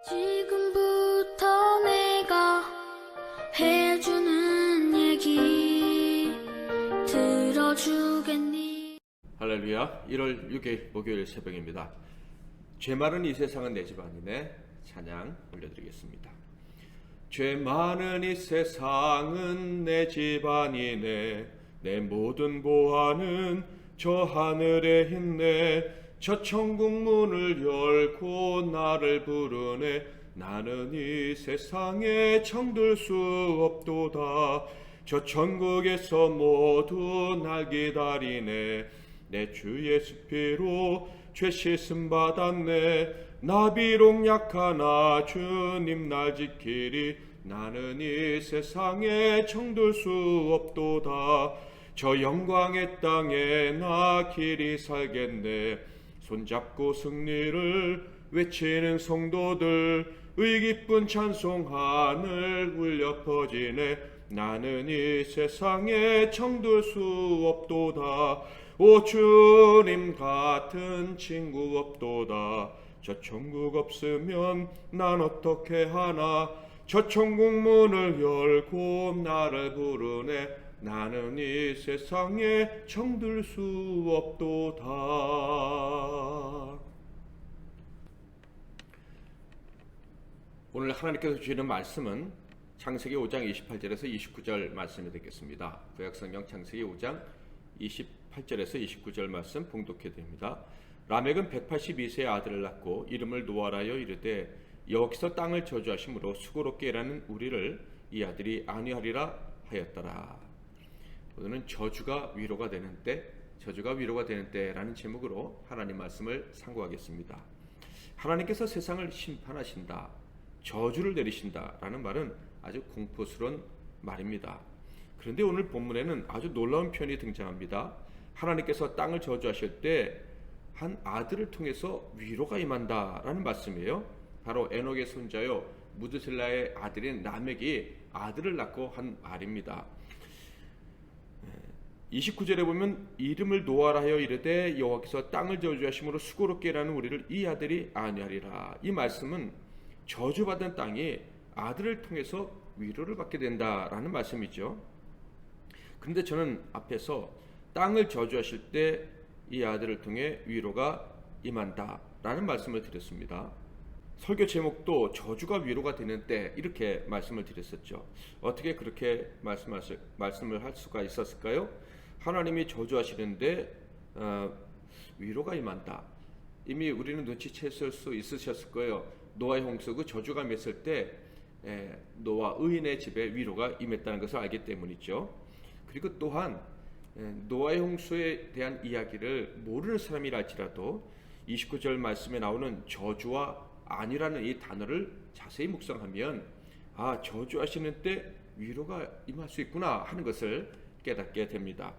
지금부터 내가 해주는 얘기 들어주겠니? 할렐루야. 1월 6일 목요일 새벽입니다. 죄 많은 이 세상은 내 집안이네. 찬양 올려드리겠습니다. 죄 많은 이 세상은 내 집안이네. 내 모든 보화는 저 하늘에 있네. 저 천국 문을 열고 나를 부르네. 나는 이 세상에 정들 수 없도다. 저 천국에서 모두 날 기다리네. 내 주 예수 피로 죄 씻음 받았네. 나 비록 약하나 주님 날 지키리. 나는 이 세상에 정들 수 없도다. 저 영광의 땅에 나 길이 살겠네. 손잡고 승리를 외치는 성도들, 의기쁜 찬송 하늘 울려 퍼지네. 나는 이 세상에 정들 수 없도다. 오 주님 같은 친구 없도다. 저 천국 없으면 난 어떻게 하나. 저 천국 문을 열고 나를 부르네. 나는 이 세상에 정들 수 없도다. 오늘 하나님께서 주시는 말씀은 창세기 5장 28절에서 29절 말씀이 되겠습니다. 구약성경 창세기 5장 28절에서 29절 말씀 봉독해 드립니다. 라멕은 182세의 아들을 낳고 이름을 노아라여 이르되 여기서 땅을 저주하심으로 수고롭게 일하는 우리를 이 아들이 안위하리라 하였더라. 오늘은 저주가 위로가 되는 때라는 제목으로 하나님 말씀을 상고하겠습니다. 하나님께서 세상을 심판하신다, 저주를 내리신다라는 말은 아주 공포스러운 말입니다. 그런데 오늘 본문에는 아주 놀라운 표현이 등장합니다. 하나님께서 땅을 저주하실 때 한 아들을 통해서 위로가 임한다라는 말씀이에요. 바로 에녹의 손자요 무드셀라의 아들인 라멕이 아들을 낳고 한 말입니다. 29절에 보면 이름을 노아라 하여 이르되 여호와께서 땅을 저주하심으로 수고롭게 일하는 우리를 이 아들이 안위하리라. 이 말씀은 저주받은 땅이 아들을 통해서 위로를 받게 된다라는 말씀이죠. 그런데 저는 앞에서 땅을 저주하실 때 이 아들을 통해 위로가 임한다라는 말씀을 드렸습니다. 설교 제목도 저주가 위로가 되는 때 이렇게 말씀을 드렸었죠. 어떻게 그렇게 말씀을 할 수가 있었을까요? 하나님이 저주하시는데 위로가 임한다. 이미 우리는 눈치챘을 수 있으셨을 거예요. 노아의 홍수 그 저주가 맺을 때 노아 의인의 집에 위로가 임했다는 것을 알기 때문이죠. 그리고 또한 노아의 홍수에 대한 이야기를 모르는 사람이라 할지라도 29절 말씀에 나오는 저주와 안위라는 이 단어를 자세히 묵상하면 저주하시는 때 위로가 임할 수 있구나 하는 것을 깨닫게 됩니다.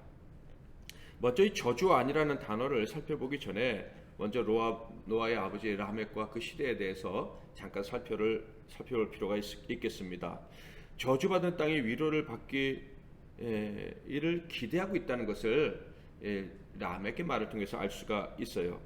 먼저 이 저주와 안위라는 단어를 살펴보기 전에 먼저 노아의 아버지 라멕과 그 시대에 대해서 잠깐 살펴볼 필요가 있겠습니다. 저주받은 땅이 위로를 받기 이를 기대하고 있다는 것을 라멕의 말을 통해서 알 수가 있어요.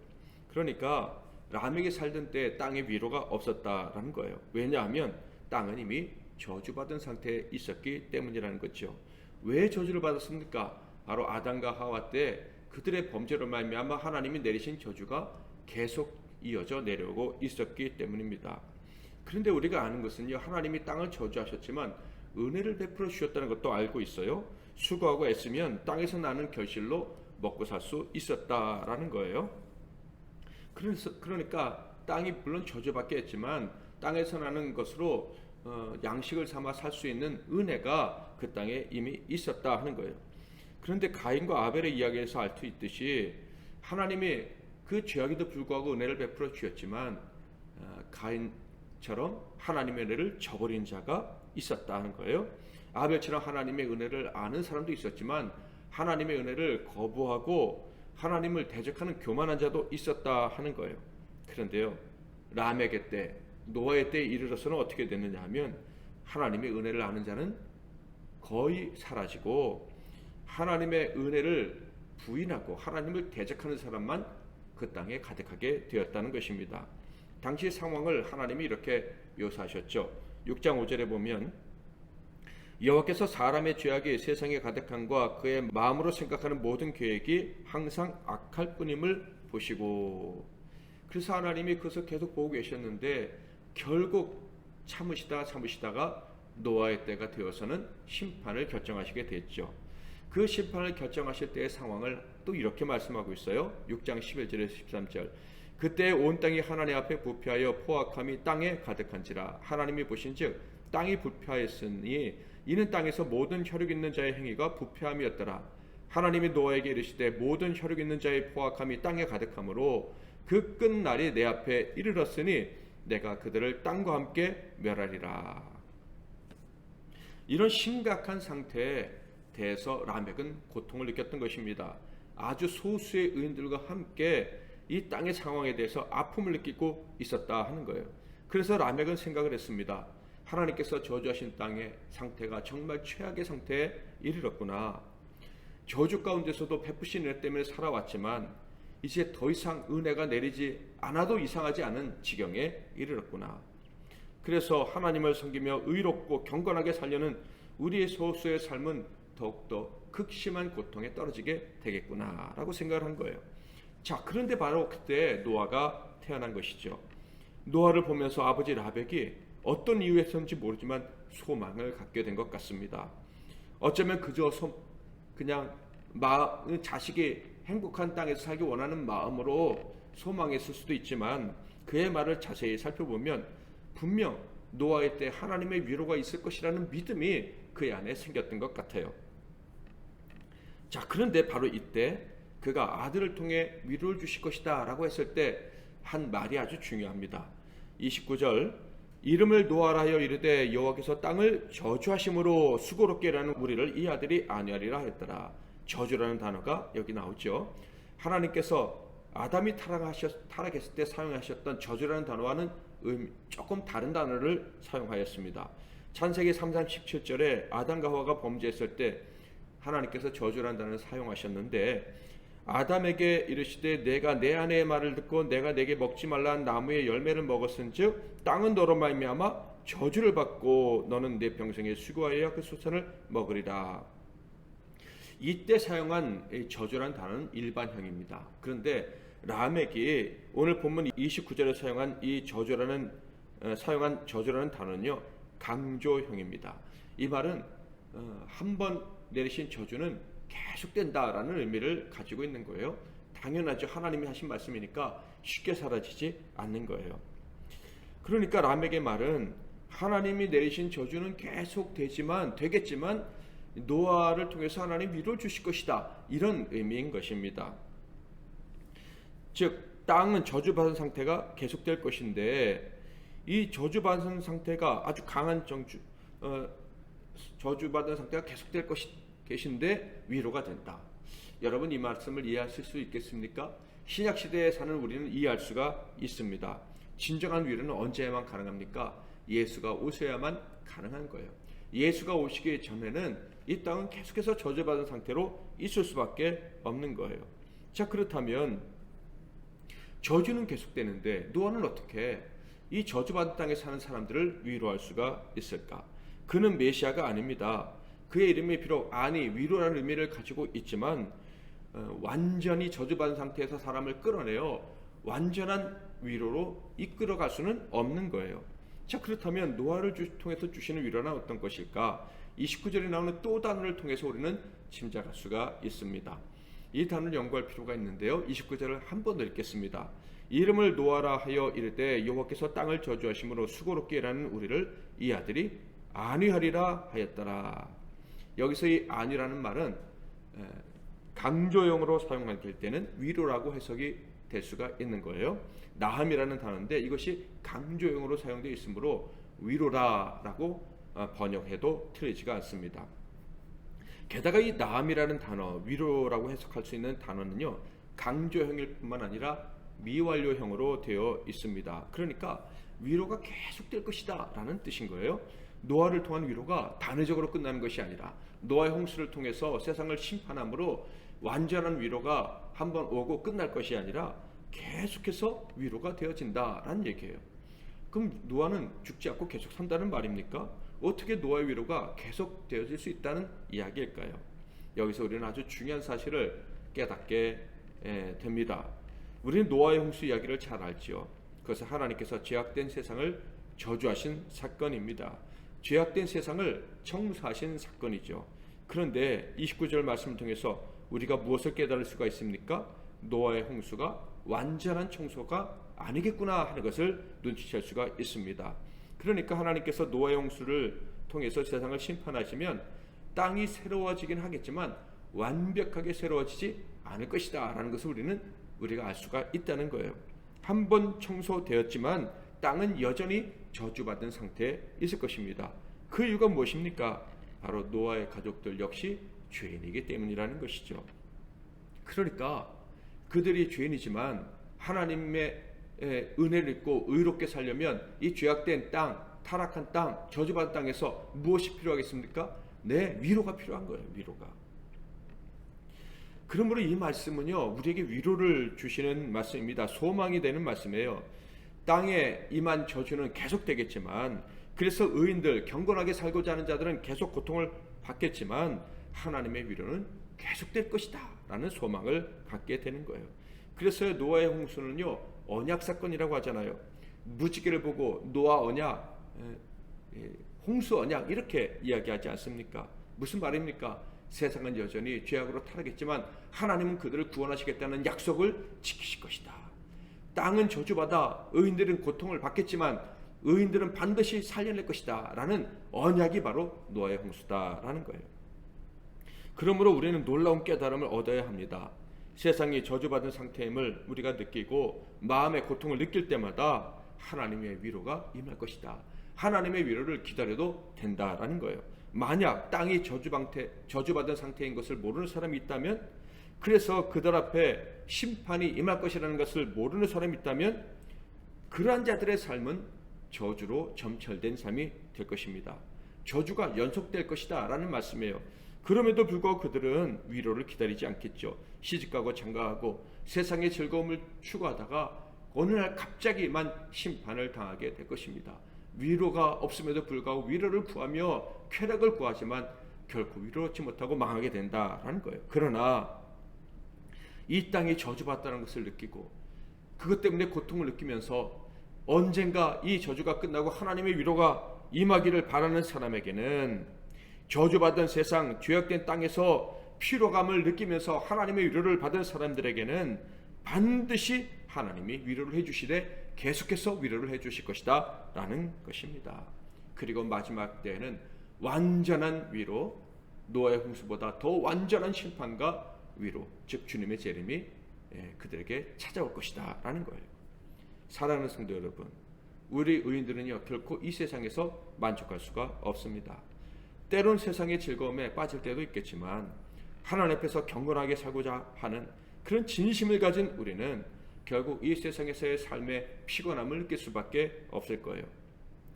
그러니까 라멕이 살던 때 땅에 위로가 없었다라는 거예요. 왜냐하면 땅은 이미 저주받은 상태에 있었기 때문이라는 거죠. 왜 저주를 받았습니까? 바로 아담과 하와 때 그들의 범죄로 말미암아 하나님이 내리신 저주가 계속 이어져 내려오고 있었기 때문입니다. 그런데 우리가 아는 것은요, 하나님이 땅을 저주하셨지만 은혜를 베풀어 주셨다는 것도 알고 있어요. 수고하고 애쓰면 땅에서 나는 결실로 먹고 살 수 있었다라는 거예요. 그러니까 땅이 물론 저주받게 했지만 땅에서 나는 것으로 양식을 삼아 살 수 있는 은혜가 그 땅에 이미 있었다 하는 거예요. 그런데 가인과 아벨의 이야기에서 알 수 있듯이 하나님이 그 죄악에도 불구하고 은혜를 베풀어 주셨지만 가인처럼 하나님의 은혜를 저버린 자가 있었다 하는 거예요. 아벨처럼 하나님의 은혜를 아는 사람도 있었지만 하나님의 은혜를 거부하고 하나님을 대적하는 교만한 자도 있었다 하는 거예요. 그런데요, 라멕의 때, 노아의 때에 이르러서는 어떻게 됐느냐 하면 하나님의 은혜를 아는 자는 거의 사라지고 하나님의 은혜를 부인하고 하나님을 대적하는 사람만 그 땅에 가득하게 되었다는 것입니다. 당시 상황을 하나님이 이렇게 묘사하셨죠. 6장 5절에 보면 여호와께서 사람의 죄악이 세상에 가득함과 그의 마음으로 생각하는 모든 계획이 항상 악할 뿐임을 보시고, 그래서 하나님이 그것을 계속 보고 계셨는데 결국 참으시다가 노아의 때가 되어서는 심판을 결정하시게 됐죠. 그 심판을 결정하실 때의 상황을 또 이렇게 말씀하고 있어요. 6장 11절에서 13절. 그때 온 땅이 하나님 앞에 부패하여 포악함이 땅에 가득한지라. 하나님이 보신즉 땅이 부패하였으니 이는 땅에서 모든 혈육 있는 자의 행위가 부패함이었더라. 하나님이 노아에게 이르시되 모든 혈육 있는 자의 포악함이 땅에 가득하므로 그 끝날이 내 앞에 이르렀으니 내가 그들을 땅과 함께 멸하리라. 이런 심각한 상태에 대해서 라멕은 고통을 느꼈던 것입니다. 아주 소수의 의인들과 함께 이 땅의 상황에 대해서 아픔을 느끼고 있었다 하는 거예요. 그래서 라멕은 생각을 했습니다. 하나님께서 저주하신 땅의 상태가 정말 최악의 상태에 이르렀구나. 저주 가운데서도 베푸신 은혜 때문에 살아왔지만 이제 더 이상 은혜가 내리지 않아도 이상하지 않은 지경에 이르렀구나. 그래서 하나님을 섬기며 의롭고 경건하게 살려는 우리의 소수의 삶은 더욱더 극심한 고통에 떨어지게 되겠구나 라고 생각을 한 거예요. 자, 그런데 바로 그때 노아가 태어난 것이죠. 노아를 보면서 아버지 라멕이 어떤 이유에서인지 모르지만 소망을 갖게 된 것 같습니다. 어쩌면 그저 그냥 자식이 행복한 땅에서 살기 원하는 마음으로 소망했을 수도 있지만 그의 말을 자세히 살펴보면 분명 노아의 때 하나님의 위로가 있을 것이라는 믿음이 그의 안에 생겼던 것 같아요. 자, 그런데 바로 이때 그가 아들을 통해 위로를 주실 것이다 라고 했을 때 한 말이 아주 중요합니다. 29절 이름을 노아라 하여 이르되 여호와께서 땅을 저주하심으로 수고롭게 일하는 우리를 이 아들이 안위하리라 했더라. 저주라는 단어가 여기 나오죠. 하나님께서 아담이 타락했을 때 사용하셨던 저주라는 단어와는 조금 다른 단어를 사용하였습니다. 창세기 3장 17절에 아담과 하와가 범죄했을 때 하나님께서 저주라는 단어를 사용하셨는데 아담에게 이르시되 내가 내 아내의 말을 듣고 내가 내게 먹지 말라는 나무의 열매를 먹었은즉 땅은 너로 말미암아 저주를 받고 너는 내 평생에 수고하여야 그 소산을 먹으리라. 이때 사용한 저주라는 단어는 일반형입니다. 그런데 라멕이 오늘 본문 29절에 사용한 저주라는 단어는요 강조형입니다. 이 말은 한 번 내리신 저주는 계속된다라는 의미를 가지고 있는 거예요. 당연하죠. 하나님이 하신 말씀이니까 쉽게 사라지지 않는 거예요. 그러니까 라멕의 말은 하나님이 내리신 저주는 되겠지만 노아를 통해서 하나님 위로를 주실 것이다. 이런 의미인 것입니다. 즉 땅은 저주받은 상태가 계속될 것인데 이 저주받은 상태가 아주 강한 저주받은 상태가 계속될 계신데 위로가 된다. 여러분 이 말씀을 이해하실 수 있겠습니까? 신약시대에 사는 우리는 이해할 수가 있습니다. 진정한 위로는 언제야만 가능합니까? 예수가 오셔야만 가능한 거예요. 예수가 오시기 전에는 이 땅은 계속해서 저주받은 상태로 있을 수밖에 없는 거예요. 자, 그렇다면 저주는 계속되는데 노아는 어떻게 이 저주받은 땅에 사는 사람들을 위로할 수가 있을까? 그는 메시아가 아닙니다. 그의 이름이 비록 위로라는 의미를 가지고 있지만 완전히 저주받은 상태에서 사람을 끌어내어 완전한 위로로 이끌어갈 수는 없는 거예요. 자, 그렇다면 노아를 통해서 주시는 위로는 어떤 것일까? 29절에 나오는 또 단어를 통해서 우리는 짐작할 수가 있습니다. 이 단어를 연구할 필요가 있는데요. 29절을 한 번 더 읽겠습니다. 이름을 노아라 하여 이르되 여호와께서 땅을 저주하심으로 수고롭게 일하는 우리를 이 아들이 안위하리라 하였더라. 여기서 이 안위라는 말은 강조형으로 사용할 때는 위로라고 해석이 될 수가 있는 거예요. 나함이라는 단어인데 이것이 강조형으로 사용되어 있으므로 위로라라고 번역해도 틀리지가 않습니다. 게다가 이 나함이라는 단어, 위로라고 해석할 수 있는 단어는요 강조형일 뿐만 아니라 미완료형으로 되어 있습니다. 그러니까 위로가 계속될 것이다 라는 뜻인 거예요. 노아를 통한 위로가 단회적으로 끝나는 것이 아니라 노아의 홍수를 통해서 세상을 심판함으로 완전한 위로가 한번 오고 끝날 것이 아니라 계속해서 위로가 되어진다라는 얘기예요. 그럼 노아는 죽지 않고 계속 산다는 말입니까? 어떻게 노아의 위로가 계속 되어질 수 있다는 이야기일까요? 여기서 우리는 아주 중요한 사실을 깨닫게 됩니다. 우리는 노아의 홍수 이야기를 잘 알지요. 그것은 하나님께서 죄악된 세상을 저주하신 사건입니다. 죄악된 세상을 청소하신 사건이죠. 그런데 29절 말씀을 통해서 우리가 무엇을 깨달을 수가 있습니까? 노아의 홍수가 완전한 청소가 아니겠구나 하는 것을 눈치챌 수가 있습니다. 그러니까 하나님께서 노아의 홍수를 통해서 세상을 심판하시면 땅이 새로워지긴 하겠지만 완벽하게 새로워지지 않을 것이다 라는 것을 우리가 알 수가 있다는 거예요. 한 번 청소되었지만 땅은 여전히 저주받은 상태에 있을 것입니다. 그 이유가 무엇입니까? 바로 노아의 가족들 역시 죄인이기 때문이라는 것이죠. 그러니까 그들이 죄인이지만 하나님의 은혜를 입고 의롭게 살려면 이 죄악된 땅, 타락한 땅, 저주받은 땅에서 무엇이 필요하겠습니까? 위로가 필요한 거예요. 위로가. 그러므로 이 말씀은요, 우리에게 위로를 주시는 말씀입니다. 소망이 되는 말씀이에요. 땅에 임한 저주는 계속되겠지만, 그래서 의인들, 경건하게 살고자 하는 자들은 계속 고통을 받겠지만 하나님의 위로는 계속될 것이다 라는 소망을 갖게 되는 거예요. 그래서 노아의 홍수는요, 언약 사건이라고 하잖아요. 무지개를 보고 노아 언약, 홍수 언약 이렇게 이야기하지 않습니까? 무슨 말입니까? 세상은 여전히 죄악으로 타락했지만 하나님은 그들을 구원하시겠다는 약속을 지키실 것이다. 땅은 저주받아 의인들은 고통을 받겠지만 의인들은 반드시 살려낼 것이다 라는 언약이 바로 노아의 홍수다라는 거예요. 그러므로 우리는 놀라운 깨달음을 얻어야 합니다. 세상이 저주받은 상태임을 우리가 느끼고 마음의 고통을 느낄 때마다 하나님의 위로가 임할 것이다. 하나님의 위로를 기다려도 된다라는 거예요. 만약 땅이 저주받은 상태인 것을 모르는 사람이 있다면, 그래서 그들 앞에 심판이 임할 것이라는 것을 모르는 사람이 있다면 그러한 자들의 삶은 저주로 점철된 삶이 될 것입니다. 저주가 연속될 것이다 라는 말씀이에요. 그럼에도 불구하고 그들은 위로를 기다리지 않겠죠. 시집가고 장가가고 세상의 즐거움을 추구하다가 어느 날 갑자기만 심판을 당하게 될 것입니다. 위로가 없음에도 불구하고 위로를 구하며 쾌락을 구하지만 결코 위로받지 못하고 망하게 된다라는 거예요. 그러나 이 땅이 저주받다는 것을 느끼고 그것 때문에 고통을 느끼면서 언젠가 이 저주가 끝나고 하나님의 위로가 임하기를 바라는 사람에게는 저주받은 세상, 죄악된 땅에서 피로감을 느끼면서 하나님의 위로를 받은 사람들에게는 반드시 하나님이 위로를 해주시되 계속해서 위로를 해주실 것이다 라는 것입니다. 그리고 마지막 때에는 완전한 위로, 노아의 홍수보다 더 완전한 심판과 위로, 즉 주님의 재림이 그들에게 찾아올 것이다 라는 거예요. 사랑하는 성도 여러분, 우리 의인들은요 결코 이 세상에서 만족할 수가 없습니다. 때론 세상의 즐거움에 빠질 때도 있겠지만 하나님 앞에서 경건하게 살고자 하는 그런 진심을 가진 우리는 결국 이 세상에서의 삶의 피곤함을 느낄 수밖에 없을 거예요.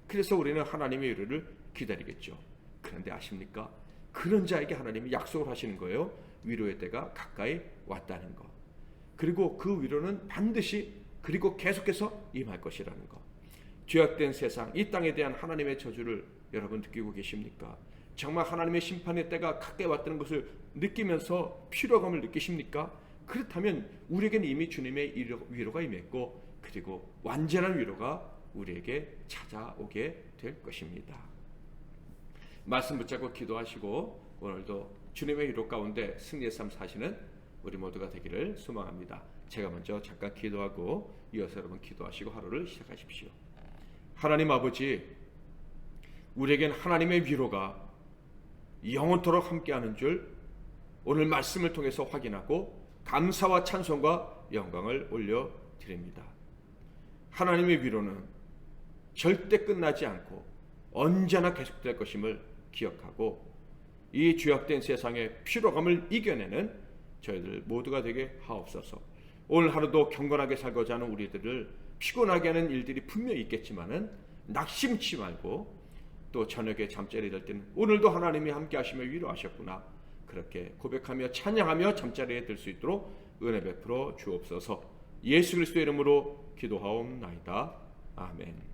그래서 우리는 하나님의 위로를 기다리겠죠. 그런데 아십니까? 그런 자에게 하나님이 약속을 하시는 거예요. 위로의 때가 가까이 왔다는 거. 그리고 그 위로는 반드시 그리고 계속해서 임할 것이라는 거. 죄악된 세상, 이 땅에 대한 하나님의 저주를 여러분 느끼고 계십니까? 정말 하나님의 심판의 때가 가까이 왔다는 것을 느끼면서 피로감을 느끼십니까? 그렇다면 우리에게는 이미 주님의 위로가 임했고 그리고 완전한 위로가 우리에게 찾아오게 될 것입니다. 말씀 붙잡고 기도하시고 오늘도 주님의 위로 가운데 승리의 삶 사시는 우리 모두가 되기를 소망합니다. 제가 먼저 잠깐 기도하고 이어서 여러분 기도하시고 하루를 시작하십시오. 하나님 아버지, 우리에겐 하나님의 위로가 영원토록 함께하는 줄 오늘 말씀을 통해서 확인하고 감사와 찬송과 영광을 올려드립니다. 하나님의 위로는 절대 끝나지 않고 언제나 계속될 것임을 기억하고 이 죄악된 세상의 피로감을 이겨내는 저희들 모두가 되게 하옵소서. 오늘 하루도 경건하게 살고자 하는 우리들을 피곤하게 하는 일들이 분명히 있겠지만은 낙심치 말고 또 저녁에 잠자리에 들 때는 오늘도 하나님이 함께 하시며 위로하셨구나, 그렇게 고백하며 찬양하며 잠자리에 들 수 있도록 은혜 베풀어 주옵소서. 예수 그리스도의 이름으로 기도하옵나이다. 아멘.